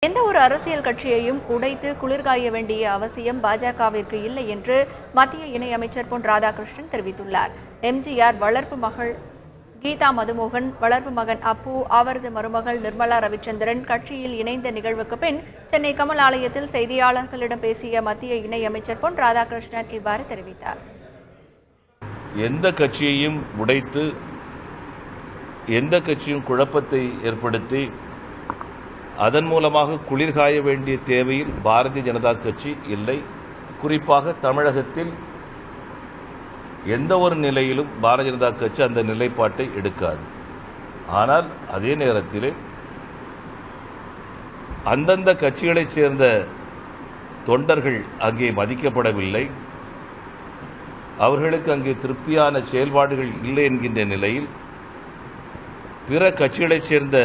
எந்த ஒரு அரசியல் கட்சியையும் உடைத்து குளிர்காய வேண்டிய அவசியம் பாஜகவிற்கு இல்லை என்று மத்திய இணையமைச்சர் பொன் ராதாகிருஷ்ணன் தெரிவித்துள்ளார். எம்ஜிஆர் வளர்ப்பு மகள் கீதா மதுமோகன், வளர்ப்பு மகன் அப்பு, அவரது மருமகள் நிர்மலா ரவிச்சந்திரன் கட்சியில் இணைந்த நிகழ்வுக்கு பின் சென்னை கமல் ஆலயத்தில் செய்தியாளர்களிடம் பேசிய மத்திய இணையமைச்சர் பொன் ராதாகிருஷ்ணன் இவ்வாறு தெரிவித்தார். எந்த கட்சியையும் உடைத்து எந்த கட்சியும் குழப்பத்தை ஏற்படுத்தி அதன் மூலமாக குளிர்காய வேண்டிய தேவையில் பாரதிய ஜனதா கட்சி இல்லை. குறிப்பாக தமிழகத்தில் எந்த ஒரு நிலையிலும் பாரதிய ஜனதா கட்சி அந்த நிலைப்பாட்டை எடுக்காது. ஆனால் அதே நேரத்தில் அந்தந்த கட்சிகளைச் சேர்ந்த தொண்டர்கள் அங்கே மதிக்கப்படவில்லை, அவர்களுக்கு அங்கே திருப்தியான செயல்பாடுகள் இல்லை என்கின்ற நிலையில் பிற கட்சிகளைச் சேர்ந்த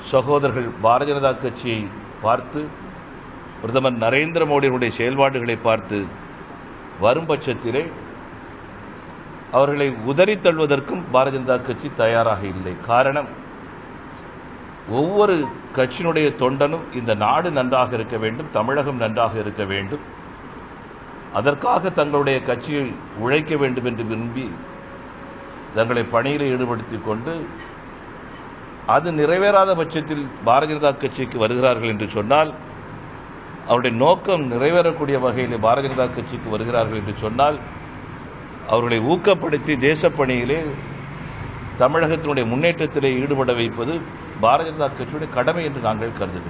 சகோதரர்கள் பாரதிய ஜனதா கட்சியை பார்த்து, பிரதமர் நரேந்திர மோடியினுடைய செயல்பாடுகளை பார்த்து வரும் பட்சத்திலே அவர்களை உதறி தள்ளுவதற்கும் பாரதிய ஜனதா கட்சி தயாராக இல்லை. காரணம், ஒவ்வொரு கட்சியினுடைய தொண்டனும் இந்த நாடு நன்றாக இருக்க வேண்டும், தமிழகம் நன்றாக இருக்க வேண்டும், அதற்காக தங்களுடைய கட்சியை உழைக்க வேண்டும் என்று விரும்பி தங்களை பணியில் ஈடுபடுத்திக் கொண்டு அது நிறைவேறாத பட்சத்தில் பாரதிய ஜனதா கட்சிக்கு வருகிறார்கள் என்று சொன்னால், அவருடைய நோக்கம் நிறைவேறக்கூடிய வகையில் பாரதிய ஜனதா கட்சிக்கு வருகிறார்கள் என்று சொன்னால், அவர்களை ஊக்கப்படுத்தி தேசப்பணியிலே தமிழகத்தினுடைய முன்னேற்றத்திலே ஈடுபட வைப்பது பாரதிய ஜனதா கட்சியுடைய கடமை என்று நாங்கள் கருதுகிறோம்.